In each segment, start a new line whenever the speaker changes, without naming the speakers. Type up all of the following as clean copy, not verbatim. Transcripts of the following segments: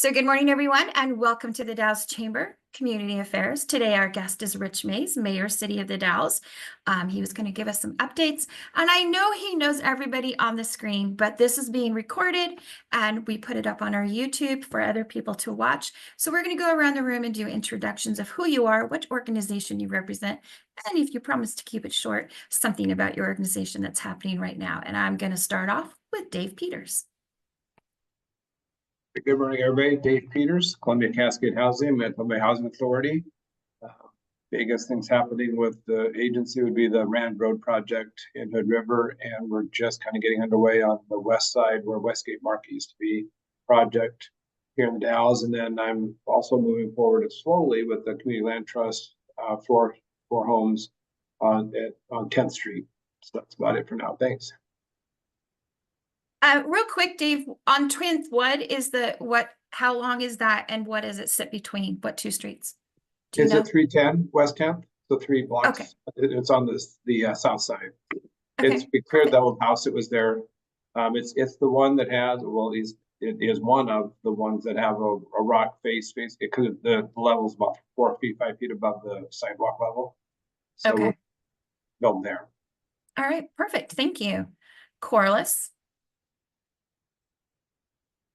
So good morning, everyone, and welcome to the Dalles Chamber Community Affairs. Today, our guest is Rich Mays, Mayor, City of the Dalles. He was going to give us some updates, and I know he knows everybody on the screen, but this is being recorded, and we put it up on our YouTube for other people to watch. So we're going to go around the room and do introductions of who you are, what organization you represent, and if you promise to keep it short, something about your organization that's happening right now. And I'm going to start off with Dave Peters.
Good morning, everybody. Dave Peters, Columbia Cascade Housing, Mental Bay Housing Authority. Biggest things happening with the agency would be the Rand Road project in Hood River, and we're just kind of getting underway on the west side where Westgate Market used to be project here in the Dalles. And then I'm also moving forward slowly with the Community Land Trust for homes on 10th Street. So that's about it for now. Thanks.
Real quick, Dave, on 20th, how long is that and what does it sit between? What two streets?
It's at 310 West 10th, so 3 blocks. Okay. It's on the south side. Okay. We cleared the old house. It was there. It's the one that has, it is one of the ones that have a rock face because the level is about 4 feet, 5 feet above the sidewalk level. So okay. We're built there.
All right, perfect. Thank you. Corliss.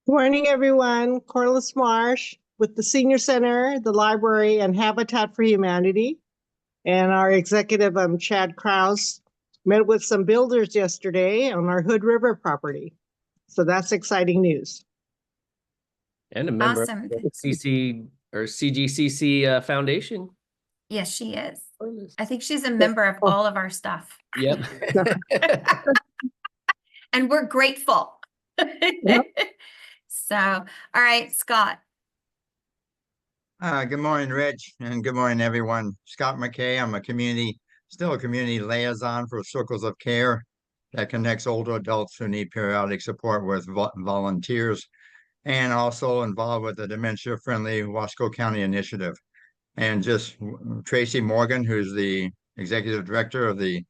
Good morning, everyone. Corliss Marsh with the Senior Center, the Library, and Habitat for Humanity. And our executive, Chad Krause, met with some builders yesterday on our Hood River property. So that's exciting news.
And a member of the CGCC Foundation.
Yes, she is. I think she's a member of all of our stuff.
Yep.
And we're grateful. Yep. So, all right, Scott.
Good morning, Rich, and good morning, everyone. Scott McKay. I'm still a community liaison for Circles of Care that connects older adults who need periodic support with volunteers, and also involved with the dementia-friendly Wasco County Initiative. And just Tracy Morgan, who's the executive director of the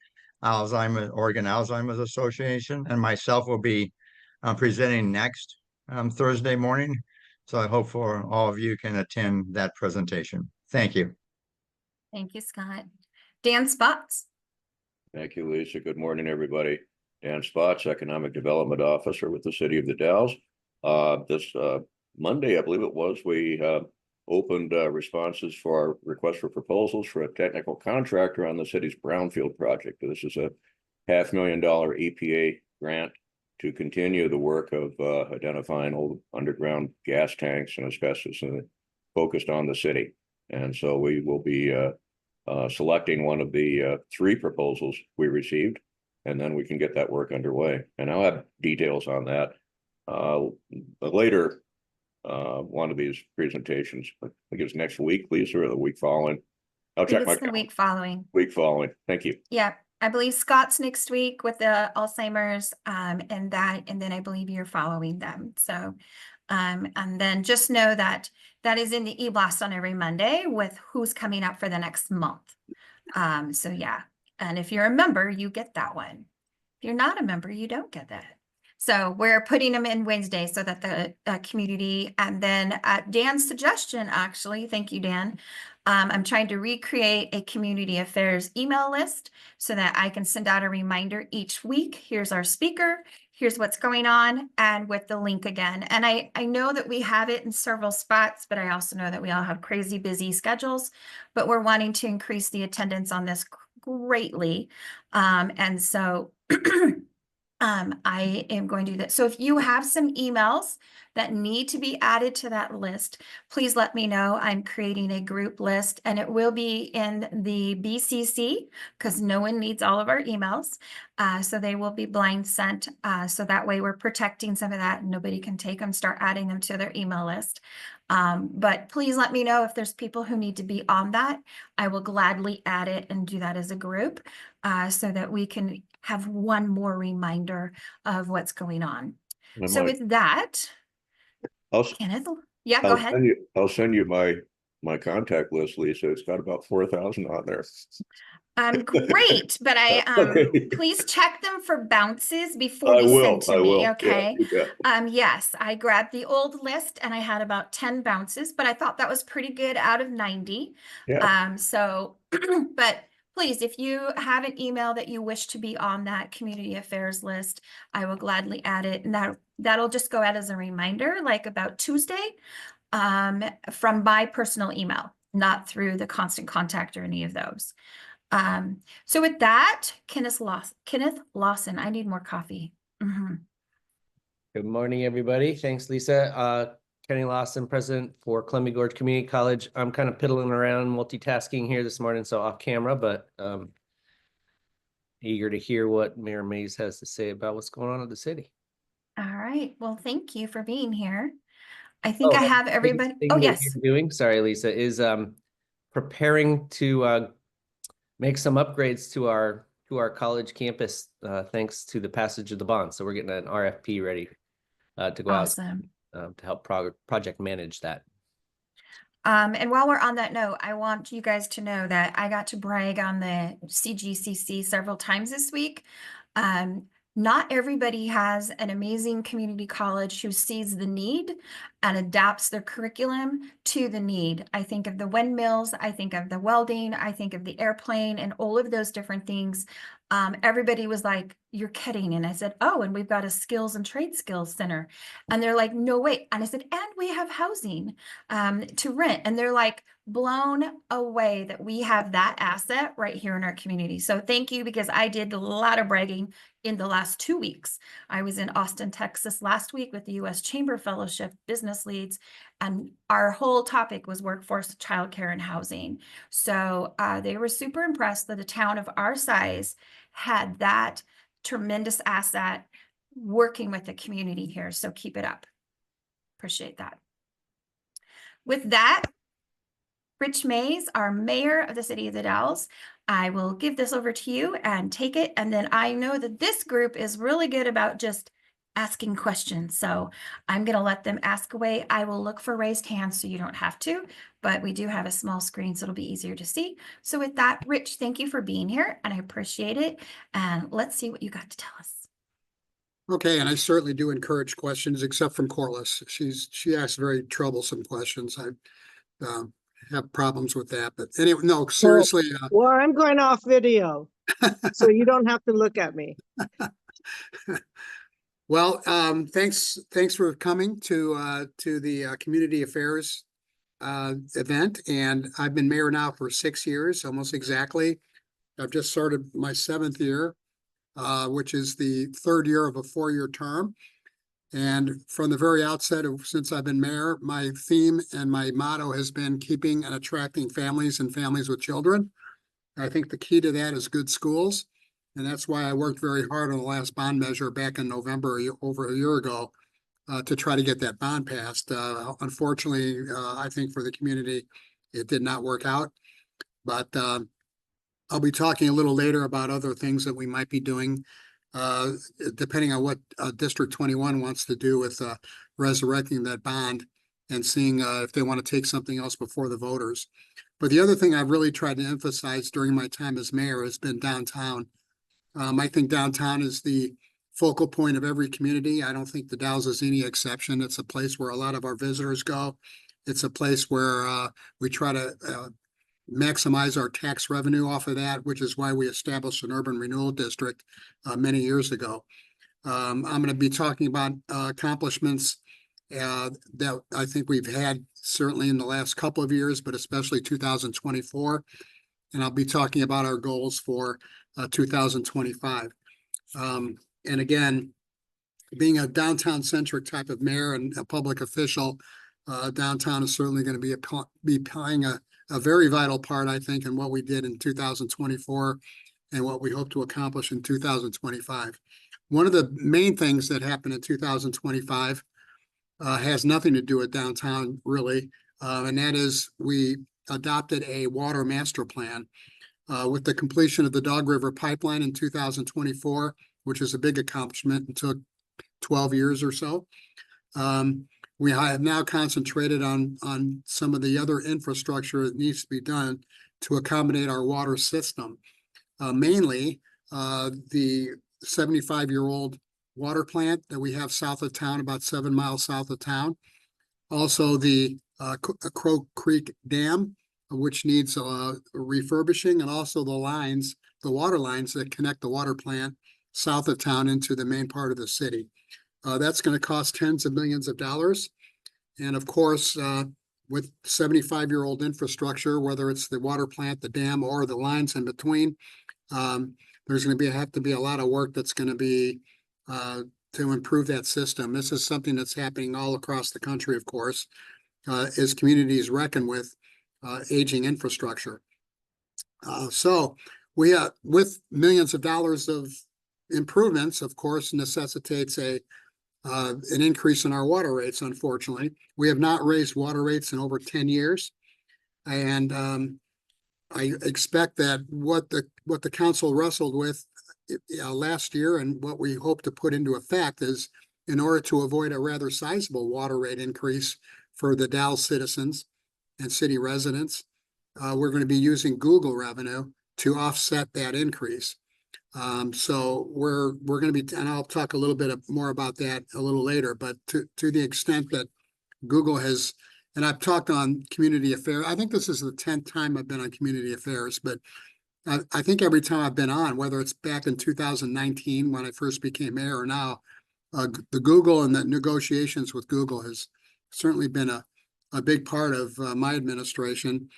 Oregon Alzheimer's Association, and myself will be presenting next Thursday morning. So I hope for all of you can attend that presentation. Thank you.
Thank you, Scott. Dan Spots.
Thank you, Lisa. Good morning, everybody. Dan Spots, Economic Development Officer with the City of the Dalles. This Monday, I believe it was, we opened responses for our request for proposals for a technical contractor on the city's brownfield project. This is a $500,000 EPA grant to continue the work of identifying old underground gas tanks and asbestos focused on the city. And so we will be selecting one of the 3 proposals we received, and then we can get that work underway. And I'll have details on that later one of these presentations. I think it's next week, Lisa, or the week following. I'll check my
week following.
Week following. Thank you.
Yeah. I believe Scott's next week with the Alzheimer's and then I believe you're following them. So, and then just know that that is in the e-blast on every Monday with who's coming up for the next month. So yeah, and if you're a member, you get that one. If you're not a member, you don't get that. So we're putting them in Wednesday so that the community, and then at Dan's suggestion, actually, thank you, Dan, I'm trying to recreate a community affairs email list so that I can send out a reminder each week. Here's our speaker, here's what's going on, and with the link again. And I know that we have it in several spots, but I also know that we all have crazy busy schedules, but we're wanting to increase the attendance on this greatly. And so I am going to do that. So if you have some emails that need to be added to that list, please let me know. I'm creating a group list and it will be in the BCC because no one needs all of our emails. So they will be blind sent. So that way we're protecting some of that and nobody can take them, start adding them to their email list. But please let me know if there's people who need to be on that. I will gladly add it and do that as a group so that we can have one more reminder of what's going on. So with that, Kenneth, yeah, go ahead.
I'll send you my contact list, Lisa. It's got about 4,000 on there.
Great, but
Okay.
please check them for bounces before
I
you send
will,
to
I
me,
will. Yeah,
okay?
you bet.
Yes, I grabbed the old list and I had about 10 bounces, but I thought that was pretty good out of 90.
Yeah.
But please, if you have an email that you wish to be on that community affairs list, I will gladly add it. And that'll just go out as a reminder, like about Tuesday, from my personal email, not through the Constant Contact or any of those. So with that, Kenneth Lawson, I need more coffee. Mhm.
Good morning, everybody. Thanks, Lisa. Kenny Lawson, president for Columbia Gorge Community College. I'm kind of piddling around multitasking here this morning, so off camera, but eager to hear what Mayor Mays has to say about what's going on at the city.
All right. Well, thank you for being here. I think I
and
have
the
everybody.
biggest thing
Oh,
that
yes.
you're doing, sorry, Lisa, is preparing to make some upgrades to our college campus, thanks to the passage of the bond. So we're getting an RFP ready to go out
Awesome.
to help project manage that.
And while we're on that note, I want you guys to know that I got to brag on the CGCC several times this week. Not everybody has an amazing community college who sees the need and adapts their curriculum to the need. I think of the windmills, I think of the welding, I think of the airplane and all of those different things. Everybody was like, "You're kidding." And I said, "Oh, and we've got a skills and trade skills center." And they're like, "No, wait." And I said, "And we have housing to rent." And they're like blown away that we have that asset right here in our community. So thank you, because I did a lot of bragging in the last 2 weeks. I was in Austin, Texas last week with the U.S. Chamber Fellowship Business Leads, and our whole topic was workforce, childcare, and housing. So they were super impressed that a town of our size had that tremendous asset working with the community here. So keep it up. Appreciate that. With that, Rich Mays, our mayor of the City of the Dalles, I will give this over to you and take it. And then I know that this group is really good about just asking questions. So I'm going to let them ask away. I will look for raised hands so you don't have to, but we do have a small screen, so it'll be easier to see. So with that, Rich, thank you for being here and I appreciate it. And let's see what you got to tell us.
Okay, and I certainly do encourage questions, except from Corliss. She asks very troublesome questions. I have problems with that, but anyway, no, seriously.
Well, I'm going off video, so you don't have to look at me.
Well, thanks for coming to the community affairs event, and I've been mayor now for 6 years, almost exactly. I've just started my 7th year, which is the 3rd year of a 4-year term. And from the very outset since I've been mayor, my theme and my motto has been keeping and attracting families and families with children. I think the key to that is good schools. And that's why I worked very hard on the last bond measure back in November, over a year ago, to try to get that bond passed. Unfortunately, I think for the community, it did not work out. But I'll be talking a little later about other things that we might be doing, depending on what District 21 wants to do with resurrecting that bond and seeing if they want to take something else before the voters. But the other thing I've really tried to emphasize during my time as mayor has been downtown. I think downtown is the focal point of every community. I don't think the Dalles is any exception. It's a place where a lot of our visitors go. It's a place where we try to maximize our tax revenue off of that, which is why we established an urban renewal district many years ago. I'm going to be talking about accomplishments that I think we've had certainly in the last couple of years, but especially 2024. And I'll be talking about our goals for 2025. And again, being a downtown centric type of mayor and a public official, downtown is certainly going to be playing a very vital part, I think, in what we did in 2024 and what we hope to accomplish in 2025. One of the main things that happened in 2025 has nothing to do with downtown, really, and that is we adopted a water master plan with the completion of the Dog River Pipeline in 2024, which is a big accomplishment and took 12 years or so. We have now concentrated on some of the other infrastructure that needs to be done to accommodate our water system. mainly the 75-year-old water plant that we have south of town, about 7 miles south of town. Also, the Crow Creek Dam, which needs refurbishing, and also the water lines that connect the water plant south of town into the main part of the city. That's going to cost tens of millions of dollars. And of course, with 75-year-old infrastructure, whether it's the water plant, the dam, or the lines in between, there's going to have to be a lot of work that's going to be to improve that system. This is something that's happening all across the country, of course, as communities reckon with aging infrastructure. So we, with millions of dollars of improvements, of course, necessitates an increase in our water rates. Unfortunately, we have not raised water rates in over 10 years. And I expect that what the council wrestled with last year, and what we hope to put into effect, is in order to avoid a rather sizable water rate increase for the Dalles citizens and city residents, we're going to be using Google revenue to offset that increase. So we're going to be, and I'll talk a little bit more about that a little later, but to the extent that Google has, and I've talked on community affairs. I think this is the 10th time I've been on community affairs, but I think every time I've been on, whether it's back in 2019 when I first became mayor, or now, the Google and the negotiations with Google has certainly been a big part of my administration,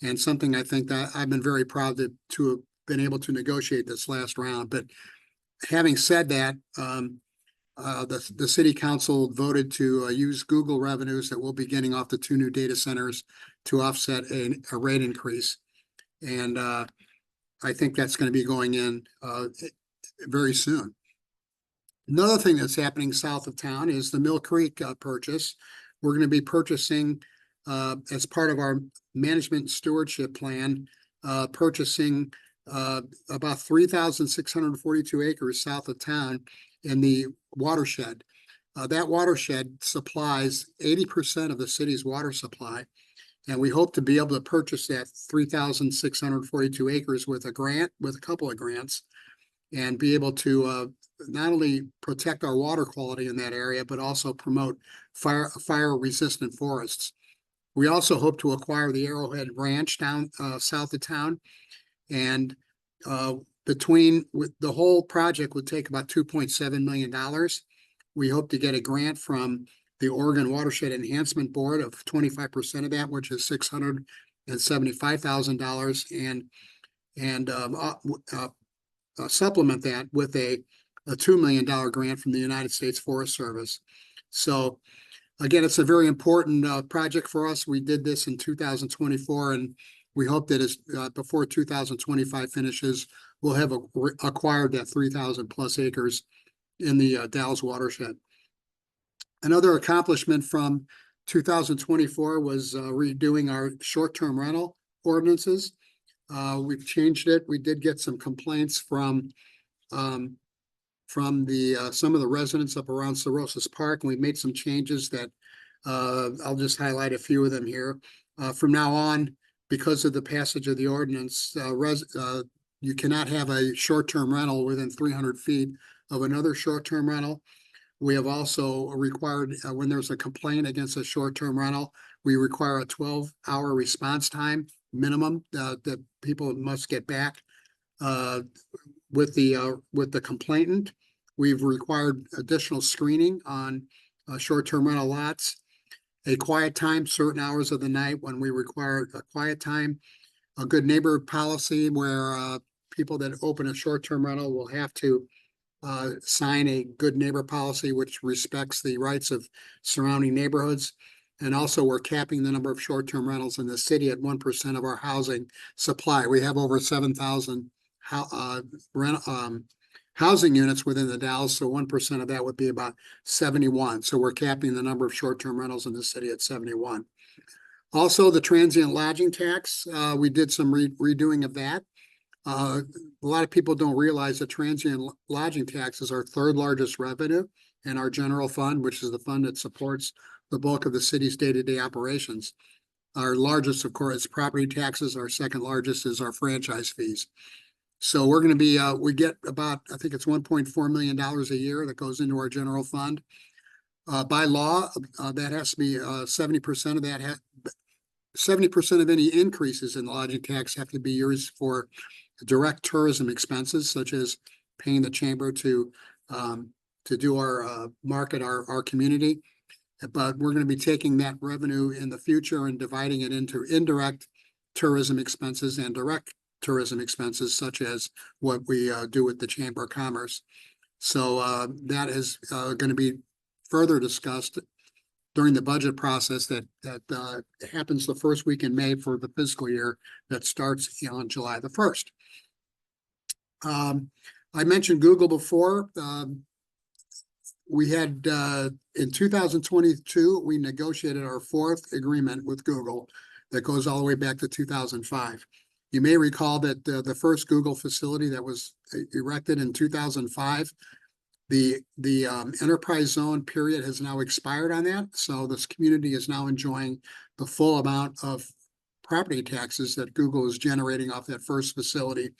and something I think that I've been very proud to have been able to negotiate this last round. But having said that, the city council voted to use Google revenues that we'll be getting off the 2 new data centers to offset a rate increase. And I think that's going to be going in very soon. Another thing that's happening south of town is the Mill Creek purchase. We're going to be purchasing, as part of our management stewardship plan, purchasing about 3,642 acres south of town in the watershed. That watershed supplies 80% of the city's water supply. And we hope to be able to purchase that 3,642 acres with a couple of grants, and be able to not only protect our water quality in that area, but also promote fire-resistant forests. We also hope to acquire the Arrowhead Ranch down south of town, and with the whole project would take about $2.7 million. We hope to get a grant from the Oregon Watershed Enhancement Board of 25% of that, which is $675,000, and supplement that with a $2 million grant from the United States Forest Service. So again, it's a very important project for us. We did this in 2024, and we hope that before 2025 finishes, we'll have acquired that 3,000 plus acres in the Dalles watershed. Another accomplishment from 2024 was redoing our short-term rental ordinances. We've changed it. We did get some complaints from some of the residents up around Cirrhosis Park, and we made some changes that I'll just highlight a few of them here. From now on, because of the passage of the ordinance, you cannot have a short-term rental within 300 feet of another short-term rental. We have also required, when there's a complaint against a short-term rental, we require a 12-hour response time minimum that people must get back with the complainant. We've required additional screening on short-term rental lots, a quiet time, certain hours of the night when we require a quiet time, a good neighbor policy where people that open a short-term rental will have to sign a good neighbor policy, which respects the rights of surrounding neighborhoods. And also, we're capping the number of short-term rentals in the city at 1% of our housing supply. We have over 7,000 housing units within the Dalles, so 1% of that would be about 71. So we're capping the number of short-term rentals in the city at 71. Also, the transient lodging tax, we did some redoing of that. A lot of people don't realize that transient lodging tax is our third largest revenue in our general fund, which is the fund that supports the bulk of the city's day-to-day operations. Our largest, of course, is property taxes. Our second largest is our franchise fees. So we're going to be, we get about, I think it's $1.4 million a year that goes into our general fund. By law, that has to be 70% of that 70% of any increases in the lodging tax have to be used for direct tourism expenses, such as paying the chamber to do our market our community. But we're going to be taking that revenue in the future and dividing it into indirect tourism expenses and direct tourism expenses, such as what we do with the Chamber of Commerce. So that is going to be further discussed during the budget process that happens the first week in May for the fiscal year that starts on July the 1st. I mentioned Google before. We had in 2022, we negotiated our 4th agreement with Google that goes all the way back to 2005. You may recall that the first Google facility that was erected in 2005, the enterprise zone period has now expired on that. So this community is now enjoying the full amount of property taxes that Google is generating off that first facility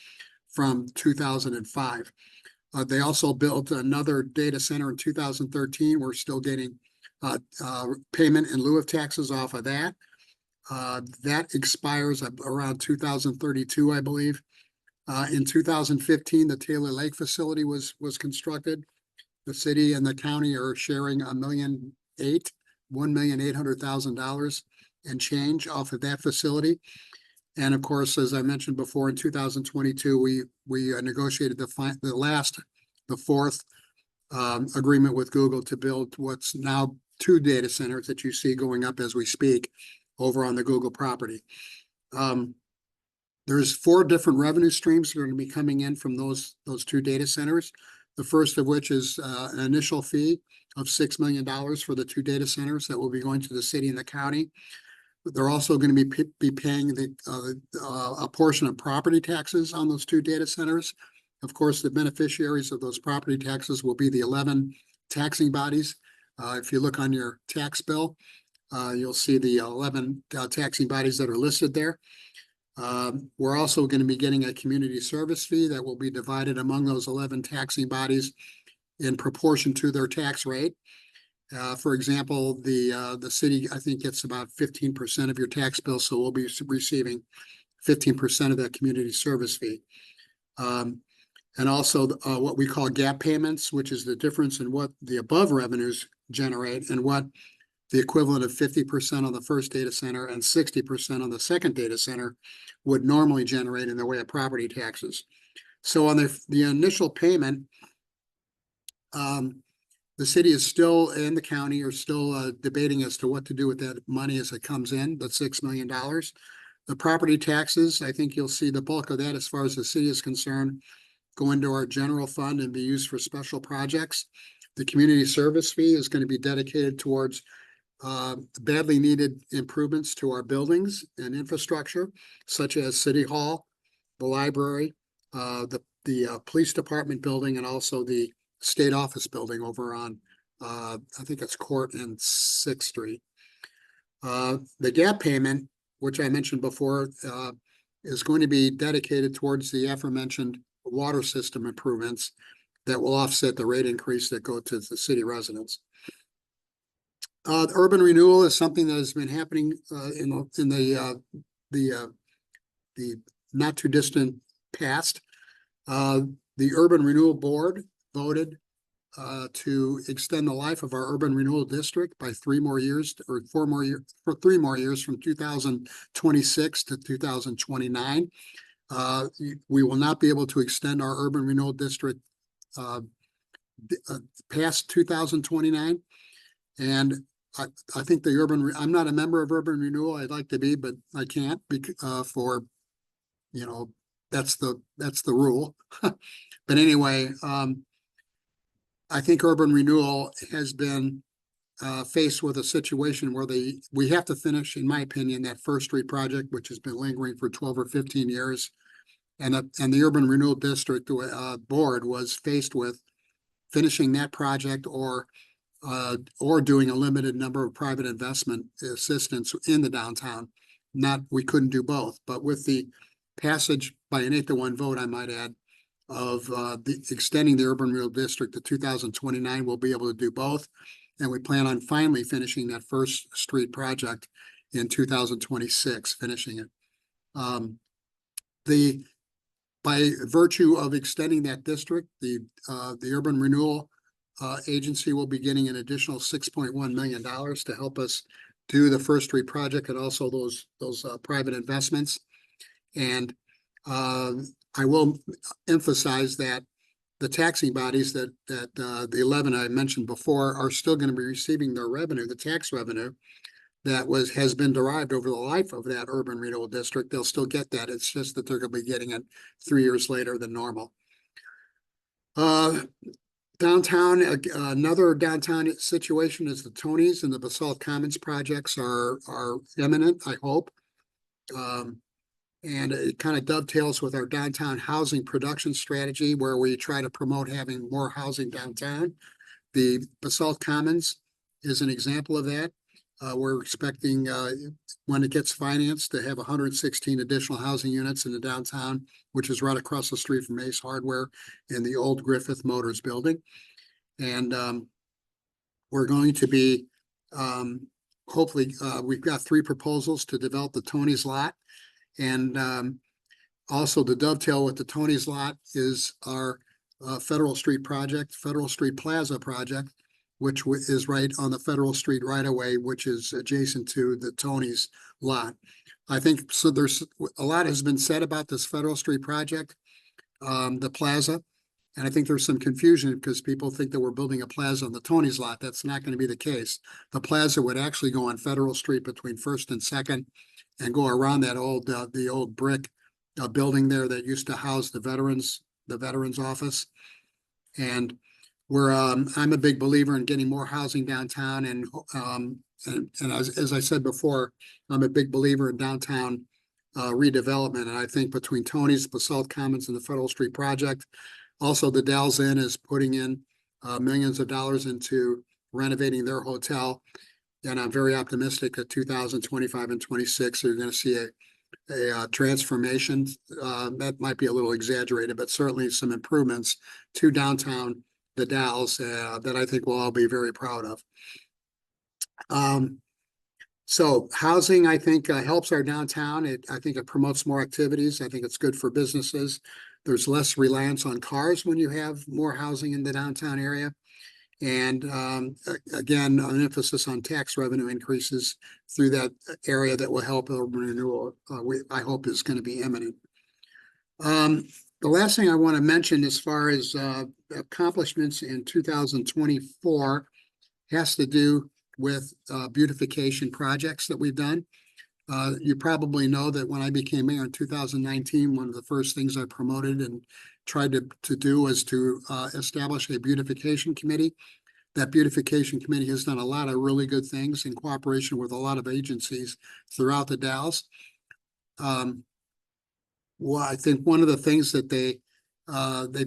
from 2005. They also built another data center in 2013. We're still getting payment in lieu of taxes off of that. That expires around 2032, I believe. In 2015, the Taylor Lake facility was constructed. The city and the county are sharing $1,800,000 and change off of that facility. And of course, as I mentioned before, in 2022, we negotiated the 4th agreement with Google to build what's now 2 data centers that you see going up as we speak over on the Google property. There's 4 different revenue streams that are going to be coming in from those 2 data centers. The first of which is an initial fee of $6 million for the 2 data centers that will be going to the city and the county. They're also going to be paying a portion of property taxes on those 2 data centers. Of course, the beneficiaries of those property taxes will be the 11 taxing bodies. If you look on your tax bill, you'll see the 11 taxing bodies that are listed there. We're also going to be getting a community service fee that will be divided among those 11 taxing bodies in proportion to their tax rate. For example, the city, I think, gets about 15% of your tax bill, so we'll be receiving 15% of that community service fee. And also what we call gap payments, which is the difference in what the above revenues generate and what the equivalent of 50% on the first data center and 60% on the second data center would normally generate in the way of property taxes. So on the initial payment, the city is still, and the county are still debating as to what to do with that money as it comes in, the $6 million. The property taxes, I think you'll see the bulk of that as far as the city is concerned, go into our general fund and be used for special projects. The community service fee is going to be dedicated towards badly needed improvements to our buildings and infrastructure, such as City Hall, the library, the police department building, and also the state office building over on, I think it's Court and 6th Street. The gap payment, which I mentioned before, is going to be dedicated towards the aforementioned water system improvements that will offset the rate increase that go to the city residents. Urban renewal is something that has been happening in the not too distant past. The Urban Renewal Board voted to extend the life of our urban renewal district by 3 more years, or 4 more years, for 3 more years, from 2026 to 2029. We will not be able to extend our urban renewal district past 2029. And I think the I'm not a member of Urban Renewal. I'd like to be, but I can't for, that's the rule. But anyway, I think Urban Renewal has been faced with a situation where we have to finish, in my opinion, that First Street project, which has been lingering for 12 or 15 years. And the Urban Renewal District Board was faced with finishing that project or doing a limited number of private investment assistance in the downtown. We couldn't do both, but with the passage by an 8-1 vote, I might add, of extending the urban renewal district to 2029, we'll be able to do both. And we plan on finally finishing that First Street project in 2026, finishing it. By virtue of extending that district, the urban renewal agency will be getting an additional $6.1 million to help us do the First Street project and also those private investments. And I will emphasize that the taxing bodies that the 11 I mentioned before are still going to be receiving their revenue, the tax revenue that has been derived over the life of that urban renewal district. They'll still get that. It's just that they're going to be getting it 3 years later than normal. Downtown, another downtown situation is the Tonys and the Basalt Commons projects are imminent, I hope. And it kind of dovetails with our downtown housing production strategy where we try to promote having more housing downtown. The Basalt Commons is an example of that. We're expecting, when it gets financed, to have 116 additional housing units in the downtown, which is right across the street from Ace Hardware in the old Griffith Motors building. And we're going to be, hopefully, we've got 3 proposals to develop the Tony's lot. And also the dovetail with the Tony's lot is our Federal Street project, Federal Street Plaza project, which is right on the Federal Street right away, which is adjacent to the Tony's lot. I think so. There's a lot has been said about this Federal Street project, the plaza, and I think there's some confusion because people think that we're building a plaza on the Tony's lot. That's not going to be the case. The plaza would actually go on Federal Street between 1st and 2nd and go around that old the old brick building there that used to house the veterans office. And I'm a big believer in getting more housing downtown, and as I said before, I'm a big believer in downtown redevelopment. And I think between Tony's, Basalt Commons, and the Federal Street project, also the Dalles Inn is putting in millions of dollars into renovating their hotel. And I'm very optimistic that 2025 and 26, you're going to see a transformation. That might be a little exaggerated, but certainly some improvements to downtown the Dalles that I think we'll all be very proud of. So housing, I think, helps our downtown. I think it promotes more activities. I think it's good for businesses. There's less reliance on cars when you have more housing in the downtown area. And again, an emphasis on tax revenue increases through that area that will help urban renewal, I hope is going to be imminent. The last thing I want to mention as far as accomplishments in 2024 has to do with beautification projects that we've done. You probably know that when I became mayor in 2019, one of the first things I promoted and tried to do was to establish a beautification committee. That beautification committee has done a lot of really good things in cooperation with a lot of agencies throughout the Dalles. Well, I think one of the things that they've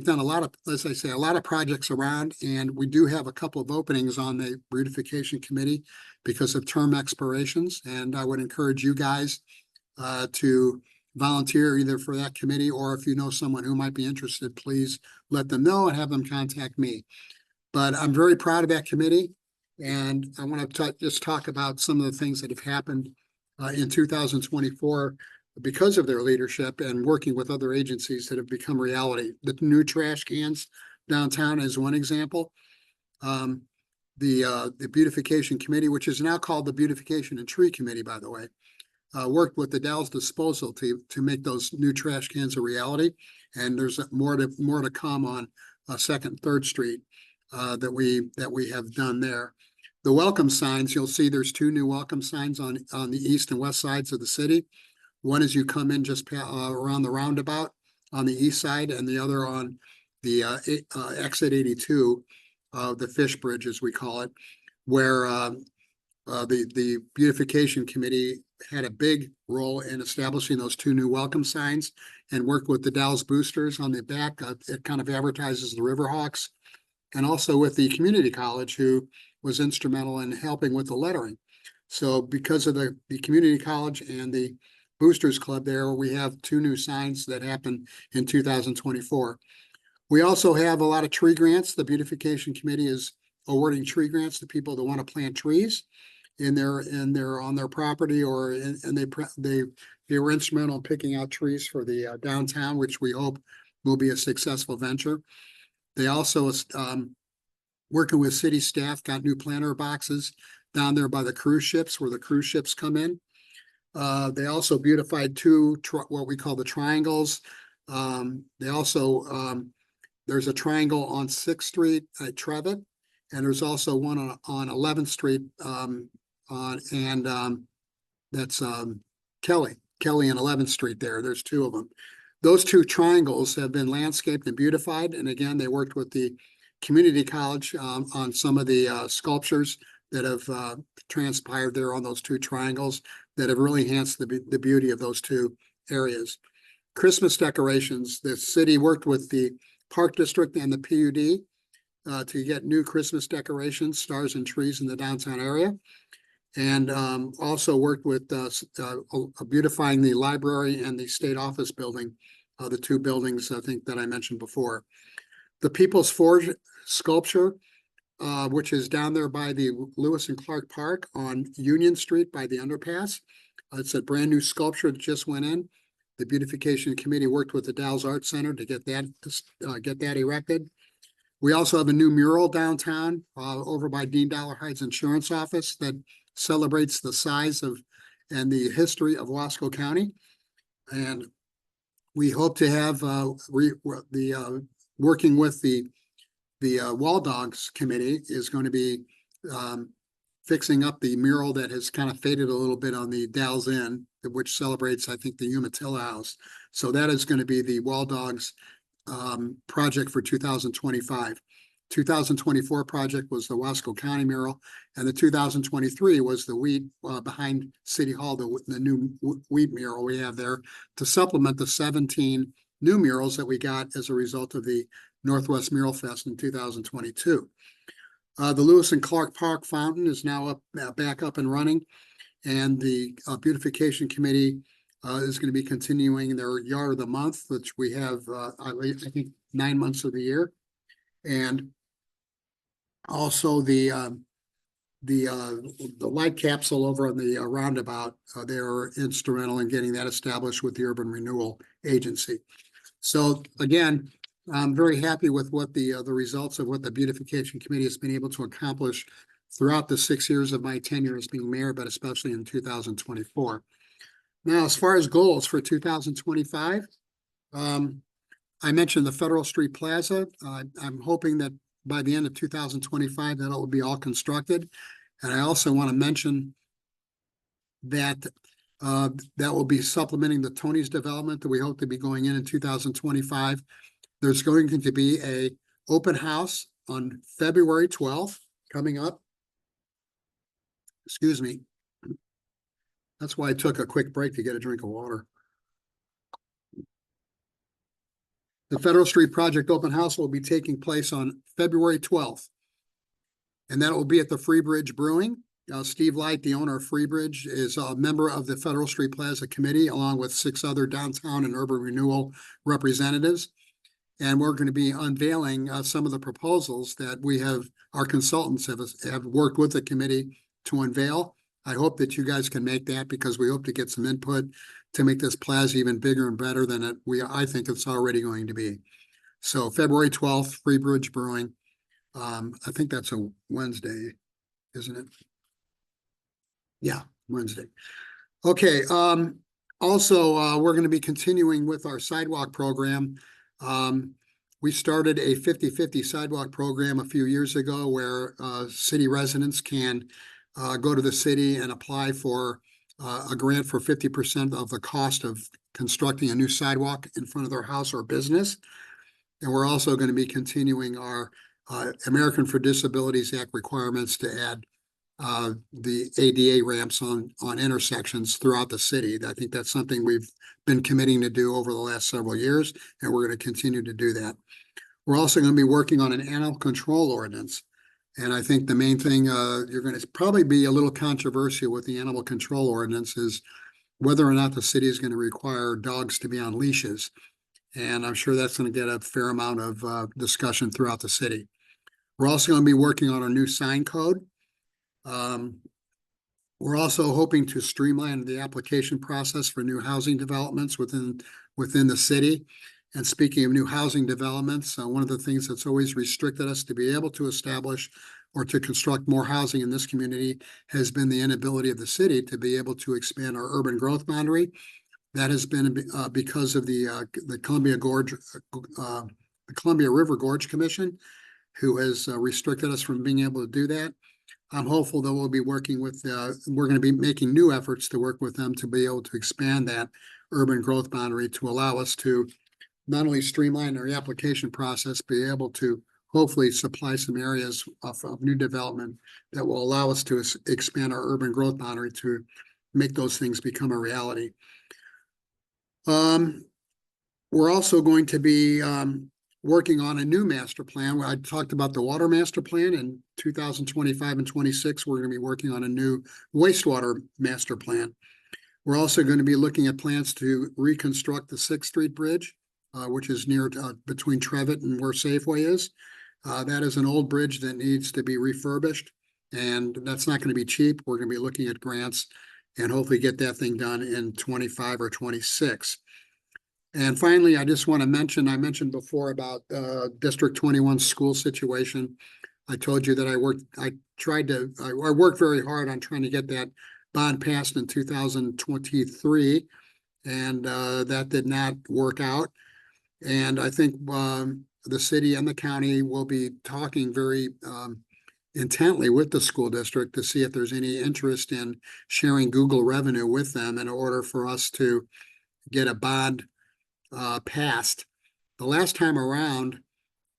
done a lot of, as I say, a lot of projects around, and we do have a couple of openings on the beautification committee because of term expirations. And I would encourage you guys to volunteer either for that committee, or if you know someone who might be interested, please let them know and have them contact me. But I'm very proud of that committee. And I want to just talk about some of the things that have happened in 2024 because of their leadership and working with other agencies that have become reality. The new trash cans downtown is one example. The beautification committee, which is now called the Beautification and Tree Committee, by the way, worked with the Dalles Disposal to make those new trash cans a reality. And there's more to come on 2nd and 3rd Street that we have done there. The welcome signs, you'll see there's 2 new welcome signs on the east and west sides of the city. One as you come in just around the roundabout on the east side, and the other on the exit 82, the Fish Bridge, as we call it, where the beautification committee had a big role in establishing those 2 new welcome signs and worked with the Dalles Boosters on the back. It kind of advertises the Riverhawks, and also with the community college, who was instrumental in helping with the lettering. So because of the community college and the Boosters Club there. We have 2 new signs that happened in 2024. We also have a lot of tree grants. The beautification committee is awarding tree grants to people that want to plant trees on their property, or they were instrumental in picking out trees for the downtown, which we hope will be a successful venture. They also, working with city staff, got new planter boxes down there by the cruise ships where the cruise ships come in. They also beautified 2 what we call the triangles. They also, there's a triangle on 6th Street at Trevitt, and there's also one on 11th Street, that's Kelly and 11th Street there. There's 2 of them. Those 2 triangles have been landscaped and beautified. And again, they worked with the community college on some of the sculptures that have transpired there on those 2 triangles that have really enhanced the beauty of those 2 areas. Christmas decorations, the city worked with the Park District and the PUD to get new Christmas decorations, stars and trees in the downtown area. And also worked with beautifying the library and the state office building, the 2 buildings I think that I mentioned before. The People's Forge sculpture, which is down there by the Lewis and Clark Park on Union Street by the underpass. It's a brand new sculpture that just went in. The beautification committee worked with the Dalles Art Center to get that erected. We also have a new mural downtown over by Dean Dollarhide's insurance office that celebrates the size of and the history of Wasco County. And we hope to have working with the Wall Dogs Committee is going to be fixing up the mural that has kind of faded a little bit on the Dalles Inn, which celebrates, I think, the Umatilla House. So that is going to be the Wall Dogs project for 2025. 2024 project was the Wasco County mural, and the 2023 was the wheat behind City Hall, the new wheat mural we have there to supplement the 17 new murals that we got as a result of the Northwest Mural Fest in 2022. The Lewis and Clark Park fountain is now back up and running, and the beautification committee is going to be continuing their yard of the month, which we have, I think, 9 months of the year. And also the light capsule over on the roundabout, they're instrumental in getting that established with the Urban Renewal Agency. So again, I'm very happy with what the results of what the beautification committee has been able to accomplish throughout the 6 years of my tenure as being mayor, but especially in 2024. Now, as far as goals for 2025, I mentioned the Federal Street Plaza. I'm hoping that by the end of 2025, that it will be all constructed. And I also want to mention that that will be supplementing the Tony's development that we hope to be going in 2025. There's going to be a open house on February 12th coming up. Excuse me. That's why I took a quick break to get a drink of water. The Federal Street Project Open House will be taking place on February 12th. And that will be at the Freebridge Brewing. Steve Light, the owner of Freebridge, is a member of the Federal Street Plaza Committee, along with 6 other downtown and urban renewal representatives. And we're going to be unveiling some of the proposals that our consultants have worked with the committee to unveil. I hope that you guys can make that, because we hope to get some input to make this plaza even bigger and better than I think it's already going to be. So February 12th, Freebridge Brewing. I think that's a Wednesday, isn't it? Yeah, Wednesday. Okay. Also, we're going to be continuing with our sidewalk program. We started a 50-50 sidewalk program a few years ago where city residents can go to the city and apply for a grant for 50% of the cost of constructing a new sidewalk in front of their house or business. And we're also going to be continuing our American for Disabilities Act requirements to add the ADA ramps on intersections throughout the city. I think that's something we've been committing to do over the last several years, and we're going to continue to do that. We're also going to be working on an animal control ordinance. And I think the main thing you're going to probably be a little controversial with the animal control ordinance is whether or not the city is going to require dogs to be on leashes. And I'm sure that's going to get a fair amount of discussion throughout the city. We're also going to be working on a new sign code. We're also hoping to streamline the application process for new housing developments within the city. And speaking of new housing developments, one of the things that's always restricted us to be able to establish or to construct more housing in this community has been the inability of the city to be able to expand our urban growth boundary. That has been because of the Columbia River Gorge Commission, who has restricted us from being able to do that. I'm hopeful that we'll be working with, we're going to be making new efforts to work with them to be able to expand that urban growth boundary to allow us to not only streamline our application process, be able to hopefully supply some areas of new development that will allow us to expand our urban growth boundary to make those things become a reality. We're also going to be working on a new master plan. I talked about the water master plan in 2025 and 26. We're going to be working on a new wastewater master plan. We're also going to be looking at plans to reconstruct the 6th Street Bridge, which is near between Trevitt and where Safeway is. That is an old bridge that needs to be refurbished, and that's not going to be cheap. We're going to be looking at grants and hopefully get that thing done in 25 or 26. And finally, I just want to mention, I mentioned before about District 21 school situation. I told you that I worked very hard on trying to get that bond passed in 2023, and that did not work out. And I think the city and the county will be talking very intently with the school district to see if there's any interest in sharing Google revenue with them in order for us to get a bond passed. The last time around,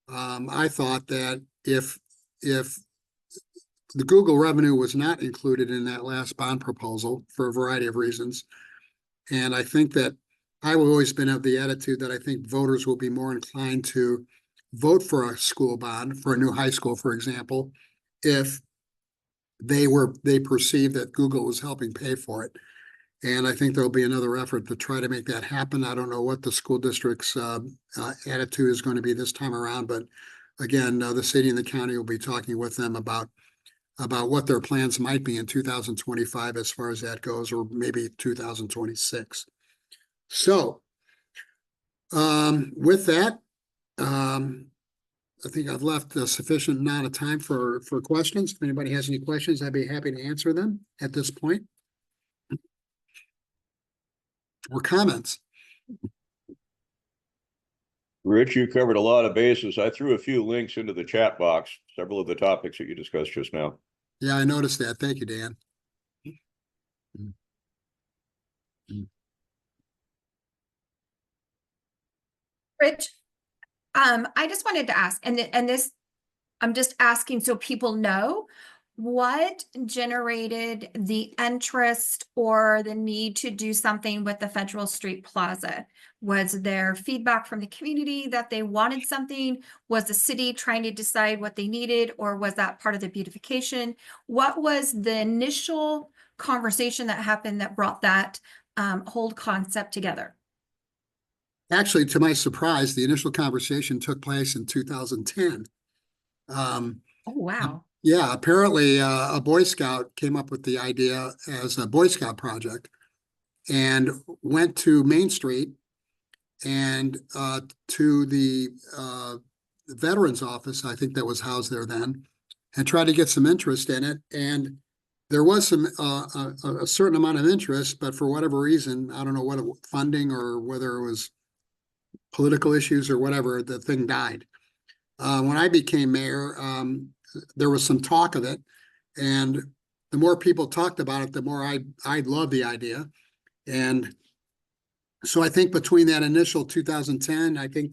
I thought that if the Google revenue was not included in that last bond proposal for a variety of reasons, and I think that I've always been of the attitude that I think voters will be more inclined to vote for a school bond for a new high school, for example, if they perceive that Google was helping pay for it. And I think there'll be another effort to try to make that happen. I don't know what the school district's attitude is going to be this time around, but again, the city and the county will be talking with them about what their plans might be in 2025 as far as that goes, or maybe 2026. So with that, I think I've left a sufficient amount of time for questions. If anybody has any questions, I'd be happy to answer them at this point. Or comments.
Rich, you covered a lot of bases. I threw a few links into the chat box, several of the topics that you discussed just now.
Yeah, I noticed that. Thank you, Dan.
Rich, I just wanted to ask, and this, I'm just asking so people know, what generated the interest or the need to do something with the Federal Street Plaza? Was there feedback from the community that they wanted something? Was the city trying to decide what they needed, or was that part of the beautification? What was the initial conversation that happened that brought that whole concept together?
Actually, to my surprise, the initial conversation took place in 2010.
Oh, wow.
Yeah, apparently a Boy Scout came up with the idea as a Boy Scout project and went to Main Street and to the Veterans Office, I think that was housed there then, and tried to get some interest in it. And there was some a certain amount of interest, but for whatever reason, I don't know what funding or whether it was political issues or whatever, the thing died. When I became mayor, there was some talk of it, and the more people talked about it, the more I loved the idea. And so I think between that initial 2010, I think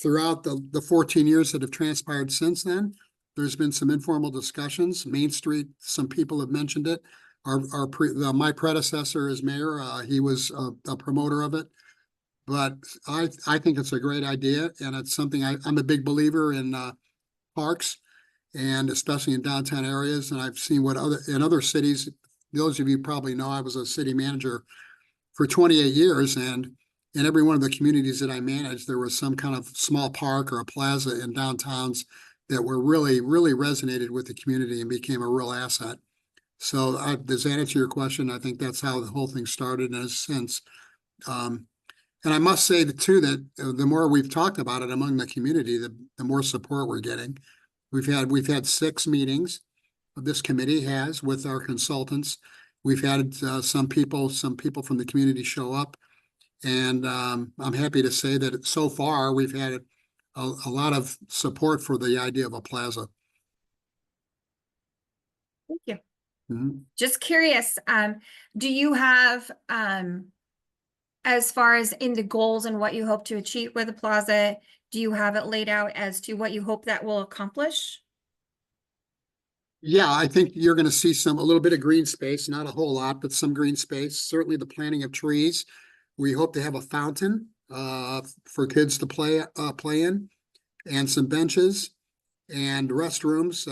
throughout the 14 years that have transpired since then, there's been some informal discussions. Main Street, some people have mentioned it. My predecessor as mayor, he was a promoter of it. But I think it's a great idea, and it's something I'm a big believer in parks, and especially in downtown areas. And I've seen what in other cities, those of you probably know, I was a city manager for 28 years, and in every one of the communities that I managed, there was some kind of small park or a plaza in downtowns that were really resonated with the community and became a real asset. So does that answer your question? I think that's how the whole thing started in a sense. And I must say that too, that the more we've talked about it among the community, the more support we're getting. We've had 6 meetings. This committee has with our consultants. We've had some people from the community show up. And I'm happy to say that so far we've had a lot of support for the idea of a plaza.
Thank you.
Mhm.
Just curious, do you have, as far as in the goals and what you hope to achieve with the plaza, do you have it laid out as to what you hope that will accomplish?
Yeah, I think you're going to see a little bit of green space, not a whole lot, but some green space. Certainly the planting of trees. We hope to have a fountain for kids to play in, and some benches and restrooms.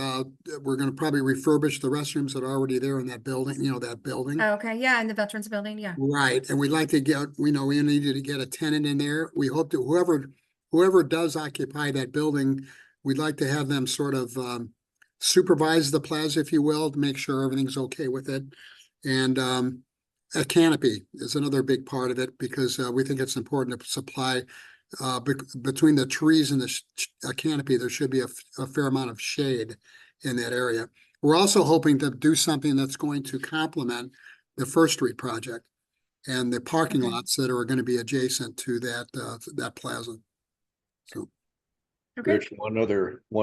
We're going to probably refurbish the restrooms that are already there in that building, that building.
Okay, yeah, in the Veterans Building, yeah.
Right, and we'd like to get, we needed to get a tenant in there. We hope that whoever does occupy that building, we'd like to have them sort of supervise the plaza, if you will, to make sure everything's okay with it. And a canopy is another big part of it, because we think it's important to supply between the trees and the canopy, there should be a fair amount of shade in that area. We're also hoping to do something that's going to complement the First Street project and the parking
Okay.
lots that are going to be adjacent to that plaza. So,
Okay,
Rich, one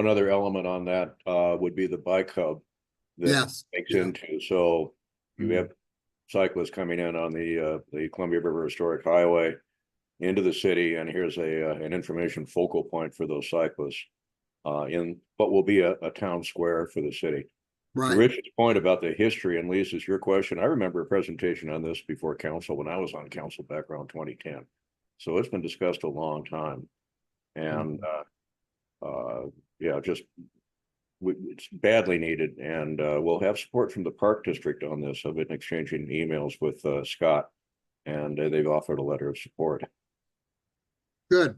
other element on that would be the bike hub that
yes,
makes
yeah.
into, so you have cyclists coming in on the Columbia River Historic Highway into the city, and here's an information focal point for those cyclists in what will be a town square for the city. To
Right.
Richard's point about the history, and Lisa's your question, I remember a presentation on this before council when I was on council back around 2010. So it's been discussed a long time. And yeah, just it's badly needed. And we'll have support from the Park District on this. I've been exchanging emails with Scott, and they've offered a letter of support.
Good.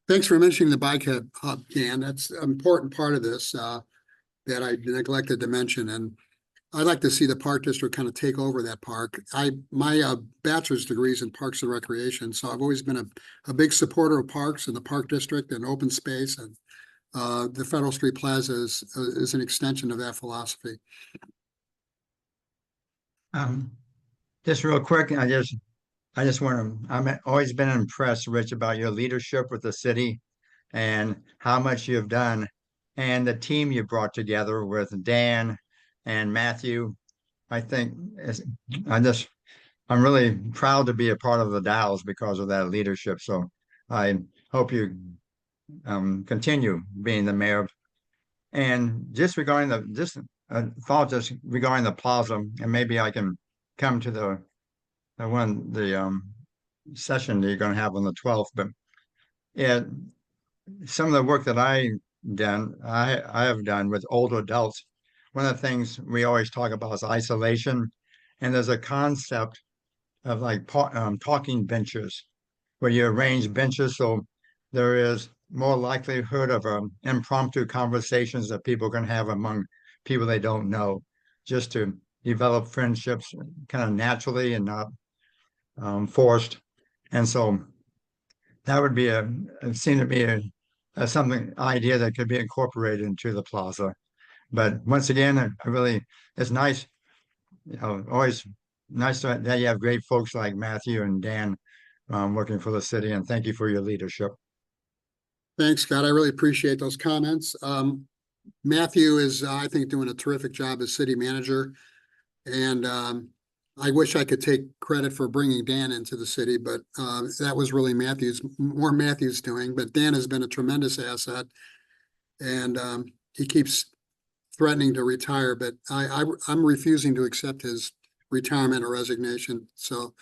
Thanks for mentioning the bike hub, Dan. That's an important part of this that I neglected to mention. And I'd like to see the Park District kind of take over that park. My bachelor's degree is in Parks and Recreation, so I've always been a big supporter of parks and the Park District and open space, and the Federal Street Plaza is an extension of that philosophy.
Just real quick, I just want to, I've always been impressed, Rich, about your leadership with the city and how much you've done, and the team you brought together with Dan and Matthew. I think I'm really proud to be a part of the Dalles because of that leadership. So I hope you continue being the mayor. And just regarding thought just regarding the plaza, and maybe I can come to the session that you're going to have on the 12th. But yeah, some of the work that I have done with older adults, one of the things we always talk about is isolation, and there's a concept of like talking benches, where you arrange benches so there is more likelihood of impromptu conversations that people can have among people they don't know, just to develop friendships kind of naturally and not forced. And so that would be it seemed to be a something idea that could be incorporated into the plaza. But once again, I really, it's nice, always nice that you have great folks like Matthew and Dan working for the city, and thank you for your leadership.
Thanks, Scott. I really appreciate those comments. Matthew is, I think, doing a terrific job as city manager. And I wish I could take credit for bringing Dan into the city, but that was really more Matthew's doing. But Dan has been a tremendous asset, and he keeps threatening to retire, but I'm refusing to accept his retirement or resignation. So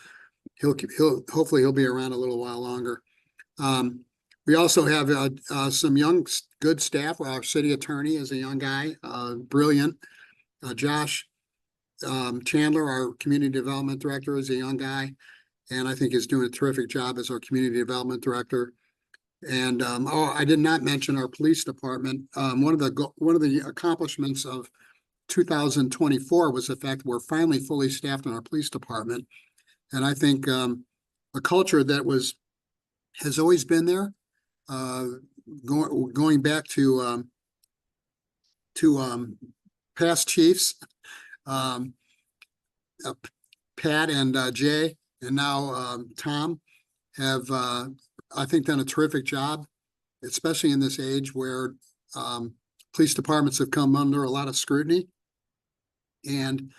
hopefully he'll be around a little while longer. We also have some young, good staff. Our city attorney is a young guy, brilliant. Josh Chandler, our community development director, is a young guy. and I think is doing a terrific job as our community development director. And I did not mention our police department. One of the accomplishments of 2024 was the fact that we're finally fully staffed in our police department. And I think a culture that has always been there, going back to past chiefs, Pat and Jay, and now Tom have, I think, done a terrific job, especially in this age where police departments have come under a lot of scrutiny. And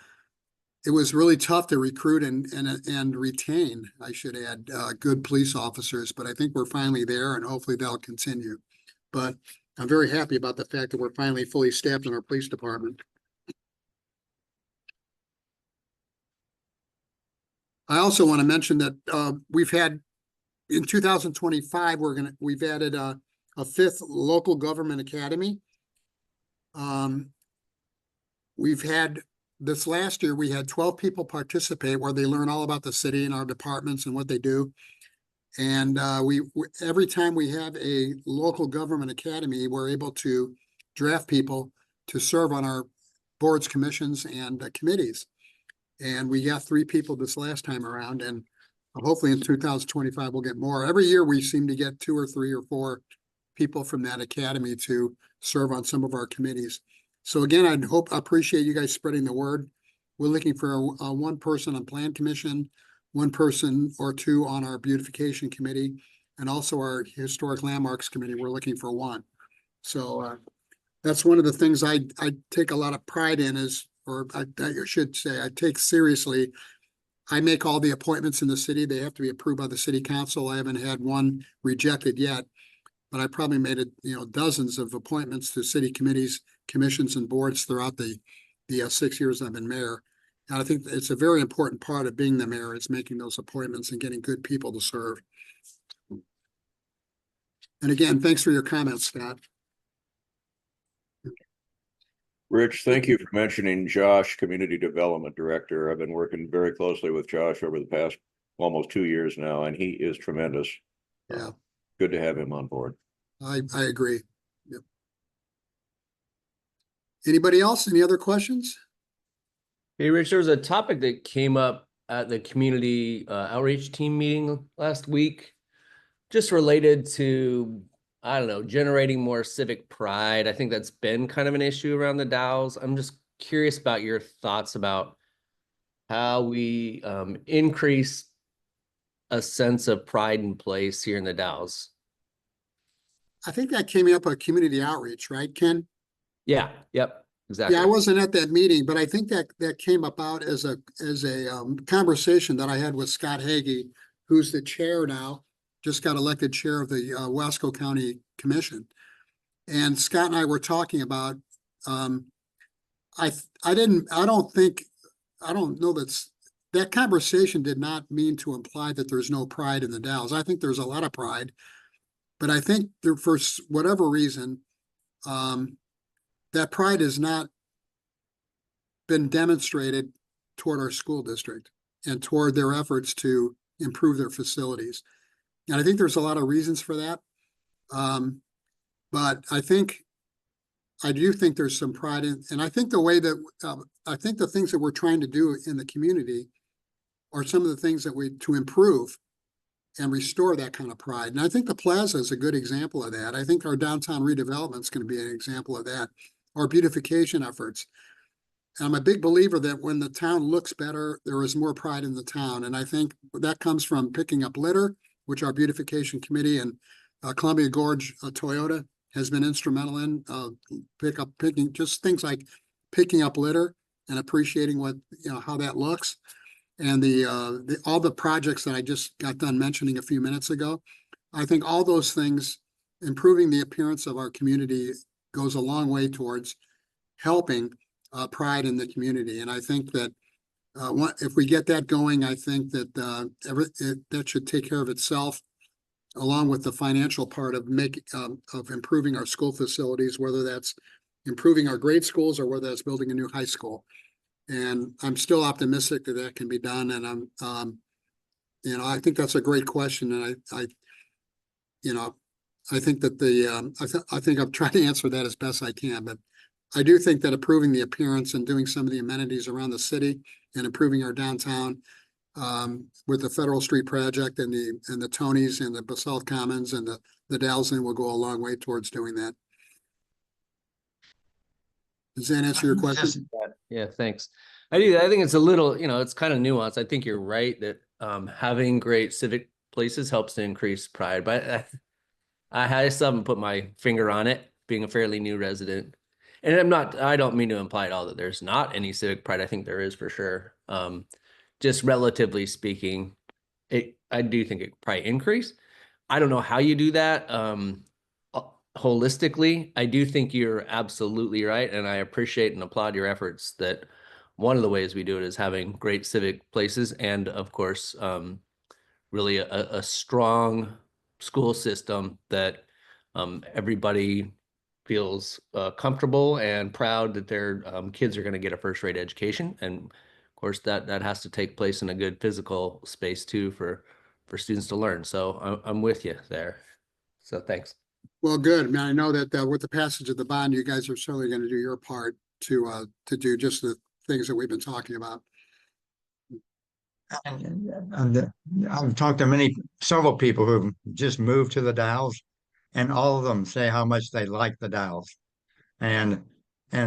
it was really tough to recruit and retain, I should add, good police officers, but I think we're finally there and hopefully that'll continue. But I'm very happy about the fact that we're finally fully staffed in our police department. I also want to mention that we've had, in 2025, we've added a fifth local government academy. We've had, this last year, we had 12 people participate where they learn all about the city and our departments and what they do. And every time we have a local government academy, we're able to draft people to serve on our boards, commissions, and committees. And we got 3 people this last time around, and hopefully in 2025, we'll get more. Every year, we seem to get 2 or 3 or 4 people from that academy to serve on some of our committees. So again, I appreciate you guys spreading the word. We're looking for a 1 person on Plan Commission, 1 person or 2 on our Beautification Committee, and also our Historic Landmarks Committee. We're looking for 1. So that's one of the things I take a lot of pride in I should say, I take seriously. I make all the appointments in the city. They have to be approved by the city council. I haven't had one rejected yet, but I probably made dozens of appointments to city committees, commissions, and boards throughout the 6 years I've been mayor. And I think it's a very important part of being the mayor is making those appointments and getting good people to serve. And again, thanks for your comments, Scott.
Rich, thank you for mentioning Josh, Community Development Director. I've been working very closely with Josh over the past almost 2 years now, and he is tremendous.
Yeah.
Good to have him on board.
I agree. Yep. Anybody else? Any other questions?
Hey, Rich, there was a topic that came up at the community outreach team meeting last week, just related to, I don't know, generating more civic pride. I think that's been kind of an issue around the Dalles. I'm just curious about your thoughts about how we increase a sense of pride and place here in the Dalles.
I think that came up at community outreach, right, Ken?
Yeah, yep, exactly.
Yeah, I wasn't at that meeting, but I think that came about as a conversation that I had with Scott Hagee, who's the chair now, just got elected chair of the Wasco County Commission. And Scott and I were talking about, I don't know that conversation did not mean to imply that there's no pride in the Dalles. I think there's a lot of pride, but I think there, for whatever reason, that pride has not been demonstrated toward our school district and toward their efforts to improve their facilities. And I think there's a lot of reasons for that. But I do think there's some pride in, and I think the way that, I think the things that we're trying to do in the community are some of the things that to improve and restore that kind of pride. And I think the plaza is a good example of that. I think our downtown redevelopment is going to be an example of that. Our beautification efforts. I'm a big believer that when the town looks better, there is more pride in the town. And I think that comes from picking up litter, which our beautification committee and Columbia Gorge Toyota has been instrumental in, picking just things like picking up litter and appreciating what, how that looks. And all the projects that I just got done mentioning a few minutes ago, I think all those things, improving the appearance of our community goes a long way towards helping pride in the community. And I think that if we get that going, I think that that should take care of itself, along with the financial part of improving our school facilities, whether that's improving our grade schools or whether that's building a new high school. And I'm still optimistic that that can be done. And You know, I think that's a great question, and you know, I think that I think I'm trying to answer that as best I can, but I do think that improving the appearance and doing some of the amenities around the city and improving our downtown with the Federal Street project and the Tonys and the Basalt Commons and the Dalles will go a long way towards doing that. Does that answer your question?
Yeah, thanks. I do. I think it's a little, it's kind of nuanced. I think you're right that having great civic places helps to increase pride, but I still haven't put my finger on it, being a fairly new resident. And I don't mean to imply at all that there's not any civic pride. I think there is for sure. Just relatively speaking, I do think it could probably increase. I don't know how you do that holistically. I do think you're absolutely right, and I appreciate and applaud your efforts that one of the ways we do it is having great civic places and, of course, really a strong school system that everybody feels comfortable and proud that their kids are going to get a first-rate education. And of course, that has to take place in a good physical space too for students to learn. So I'm with you there. So thanks.
Well, good. I mean, I know that with the passage of the bond, you guys are certainly going to do your part to do just the things that we've been talking about.
And I've talked to several people who've just moved to the Dalles, and all of them say how much they like the Dalles. And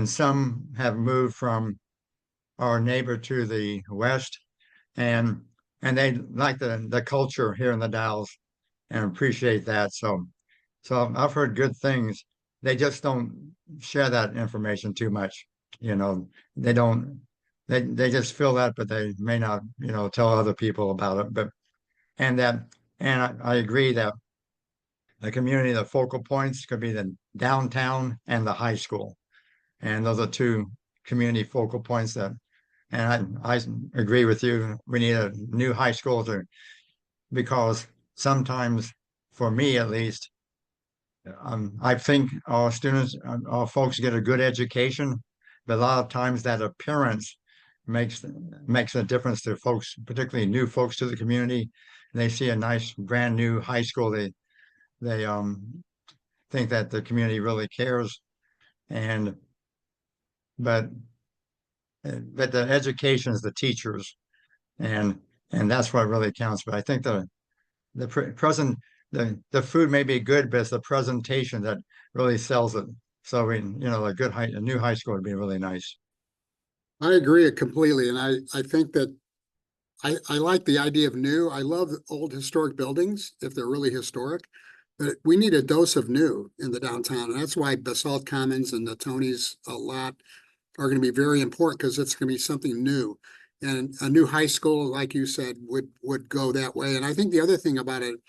some have moved from our neighbor to the west, and they like the culture here in the Dalles and appreciate that. So I've heard good things. They just don't share that information too much. They don't. They just feel that, but they may not, tell other people about it. But and I agree that the community, the focal points could be the downtown and the high school, and those are two community focal points that. And I agree with you. We need a new high school because sometimes, for me at least, I think our students, our folks get a good education, but a lot of times that appearance makes a difference to folks, particularly new folks to the community. They see a nice brand new high school. They think that the community really cares, but the education is the teachers, and that's what really counts. But I think the food may be good, but it's the presentation that really sells it. So a new high school would be really nice.
I agree completely. And I think that I like the idea of new. I love old historic buildings if they're really historic, but we need a dose of new in the downtown. And that's why Basalt Commons and the Tonys a lot are going to be very important, because it's going to be something new. And a new high school, like you said, would go that way. And I think the other thing about it,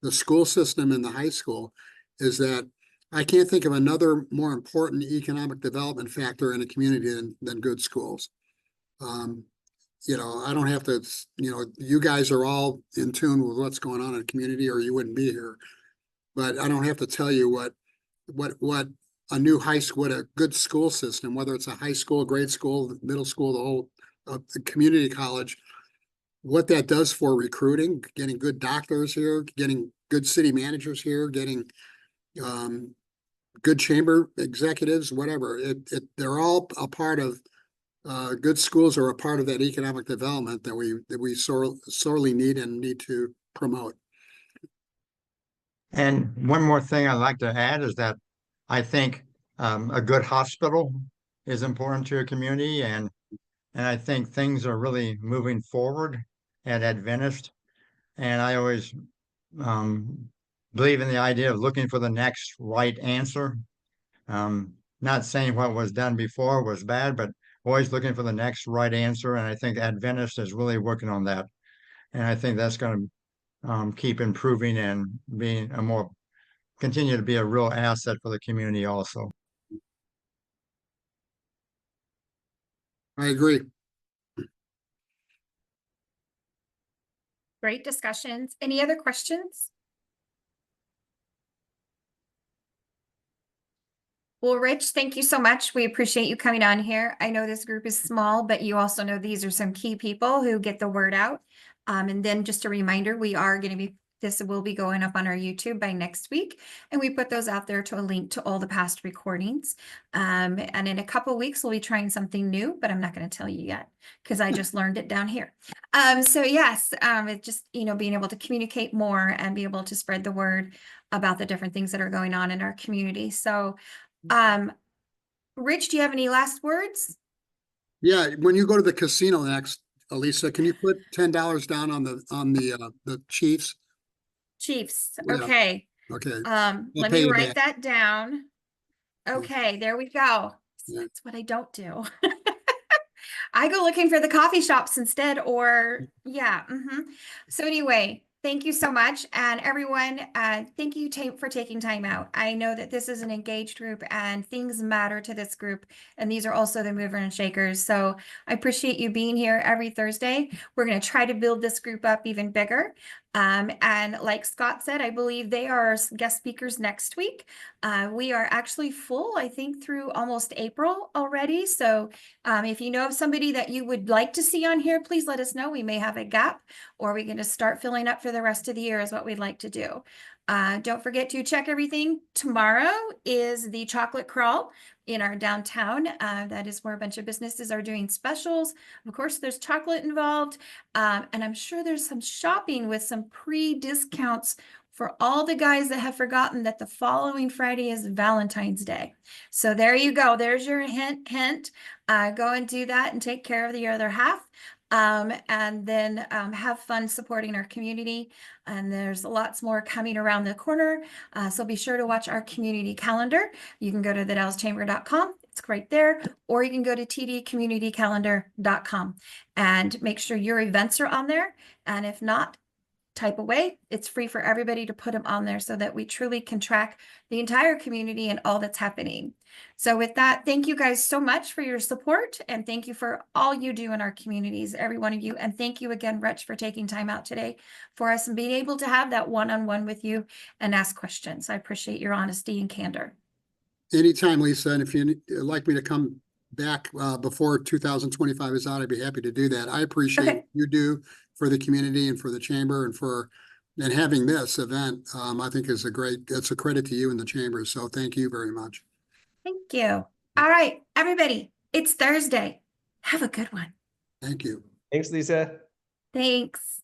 the school system and the high school, is that I can't think of another more important economic development factor in a community than good schools. I don't have to, you guys are all in tune with what's going on in the community, or you wouldn't be here. But I don't have to tell you what a new high school, what a good school system, whether it's a high school, grade school, middle school, the whole community college, what that does for recruiting, getting good doctors here, getting good city managers here, getting good chamber executives, whatever. They're all a part of, good schools are a part of that economic development that we sorely need and need to promote.
And one more thing I'd like to add is that I think a good hospital is important to a community, and I think things are really moving forward at Adventist. And I always believe in the idea of looking for the next right answer. Not saying what was done before was bad, but always looking for the next right answer. And I think Adventist is really working on that. And I think that's going to keep improving and continue to be a real asset for the community also.
I agree.
Great discussions. Any other questions? Well, Rich, thank you so much. We appreciate you coming on here. I know this group is small, but you also know these are some key people who get the word out. And then just a reminder, this will be going up on our YouTube by next week. And we put those out there to a link to all the past recordings. And in a couple weeks, we'll be trying something new, but I'm not going to tell you yet because I just learned it down here. So yes, it's just, being able to communicate more and be able to spread the word about the different things that are going on in our community. So, Rich, do you have any last words?
Yeah, when you go to the casino next, Elisa, can you put $10 down on the Chiefs?
Chiefs.
Yeah.
Okay.
Okay.
Let
pay
me
you
write
back.
that down. Okay, there we go.
Yeah.
That's what I don't do. I go looking for the coffee shops instead, or yeah. So anyway, thank you so much. And everyone, thank you for taking time out. I know that this is an engaged group and things matter to this group. And these are also the mover and shakers. So I appreciate you being here every Thursday. We're going to try to build this group up even bigger. And like Scott said, I believe they are guest speakers next week. We are actually full, I think, through almost April already. So if you know of somebody that you would like to see on here, please let us know. We may have a gap, or we're going to start filling up for the rest of the year is what we'd like to do. Don't forget to check everything. Tomorrow is the chocolate crawl in our downtown. That is where a bunch of businesses are doing specials. Of course, there's chocolate involved. And I'm sure there's some shopping with some pre-discounts for all the guys that have forgotten that the following Friday is Valentine's Day. So there you go. There's your hint. Go and do that and take care of the other half. And then have fun supporting our community. And there's lots more coming around the corner. So be sure to watch our community calendar. You can go to thedalleschamber.com. It's right there. Or you can go to tdcommunitycalendar.com and make sure your events are on there. And if not, type away. It's free for everybody to put them on there so that we truly can track the entire community and all that's happening. So with that, thank you guys so much for your support, and thank you for all you do in our communities, every one of you. And thank you again, Rich, for taking time out today for us and being able to have that one-on-one with you and ask questions. I appreciate your honesty and candor.
Anytime, Lisa. And if you'd like me to come back before 2025 is out, I'd be happy to do that. I appreciate what you do for the community and for the chamber and having this event. I think it's a credit to you and the chamber. So thank you very much.
Thank you. All right, everybody, it's Thursday. Have a good one.
Thank you.
Thanks, Lisa.
Thanks.